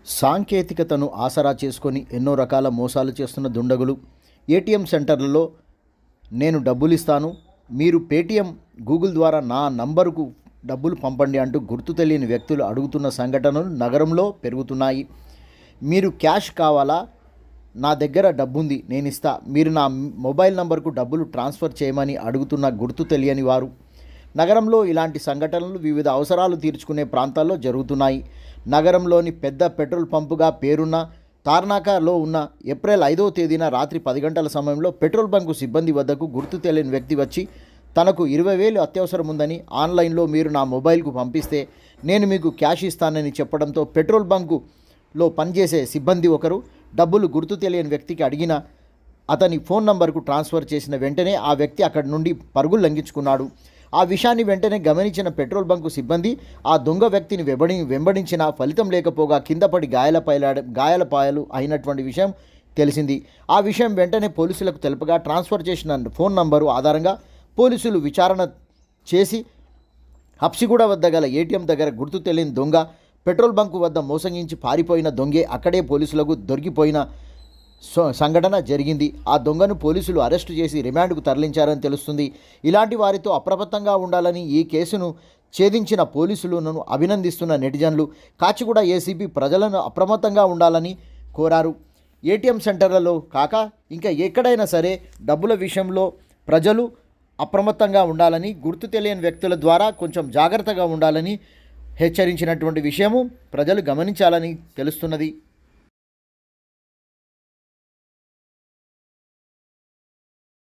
సాంకేతికతను ఆసరా చేసుకొని ఎన్నో రకాల మోసాలు చేస్తున్న దుండగులు ఏటీఎం సెంటర్లలో నేను డబ్బులు ఇస్తాను, మీరు పేటీఎం గూగుల్ ద్వారా నా నంబరుకు డబ్బులు పంపండి అంటూ గుర్తు తెలియని వ్యక్తులు అడుగుతున్న సంఘటనలు నగరంలో పెరుగుతున్నాయి. మీరు క్యాష్ కావాలా, నా దగ్గర డబ్బుంది నేను ఇస్తా, మీరు నా మొబైల్ నంబర్కు డబ్బులు ట్రాన్స్ఫర్ చేయమని అడుగుతున్న గుర్తు తెలియని వారు. నగరంలో ఇలాంటి సంఘటనలు వివిధ అవసరాలు తీర్చుకునే ప్రాంతాల్లో జరుగుతున్నాయి. నగరంలోని పెద్ద పెట్రోల్ పంపుగా పేరున్న తార్నాకలో ఉన్న ఏప్రిల్ 5వ తేదీన రాత్రి 10 గంటల సమయంలో పెట్రోల్ బంకు సిబ్బంది వద్దకు గుర్తు తెలియని వ్యక్తి వచ్చి తనకు 20,000 అత్యవసరం ఉందని ఆన్లైన్లో మీరు నా మొబైల్కు పంపిస్తే నేను మీకు క్యాష్ ఇస్తానని చెప్పడంతో పెట్రోల్ బంకులో పనిచేసే సిబ్బంది ఒకరు డబ్బులు గుర్తు తెలియని వ్యక్తికి అడిగిన అతని ఫోన్ నంబర్కు ట్రాన్స్ఫర్ చేసిన వెంటనే ఆ వ్యక్తి అక్కడి నుండి పరుగులు లంఘించుకున్నాడు. ఆ విషయాన్ని వెంటనే గమనించిన పెట్రోల్ బంకు సిబ్బంది ఆ దొంగ వ్యక్తిని వెంబడించిన ఫలితం లేకపోగా కింద పడి గాయాలపాయలు అయినటువంటి విషయం తెలిసింది. ఆ విషయం వెంటనే పోలీసులకు తెలుపగా ట్రాన్స్ఫర్ చేసిన ఫోన్ నంబరు ఆధారంగా పోలీసులు విచారణ చేసి హబ్సిగూడ వద్ద గల ఏటీఎం దగ్గర గుర్తు తెలియని దొంగ పెట్రోల్ బంకు వద్ద మోసగించి పారిపోయిన దొంగే అక్కడే పోలీసులకు దొరికిపోయిన సంఘటన జరిగింది. ఆ దొంగను పోలీసులు అరెస్టు చేసి రిమాండ్కు తరలించారని తెలుస్తుంది. ఇలాంటి వారితో అప్రమత్తంగా ఉండాలని ఈ కేసును ఛేదించిన పోలీసులను అభినందిస్తున్న నెటిజన్లు కాచిగూడ ఏసీపీ ప్రజలను అప్రమత్తంగా ఉండాలని కోరారు. ఏటీఎం సెంటర్లలో కాక ఇంకా ఎక్కడైనా సరే డబ్బుల విషయంలో ప్రజలు అప్రమత్తంగా ఉండాలని, గుర్తు తెలియని వ్యక్తుల ద్వారా కొంచెం జాగ్రత్తగా ఉండాలని హెచ్చరించినటువంటి విషయము ప్రజలు గమనించాలని తెలుస్తున్నది.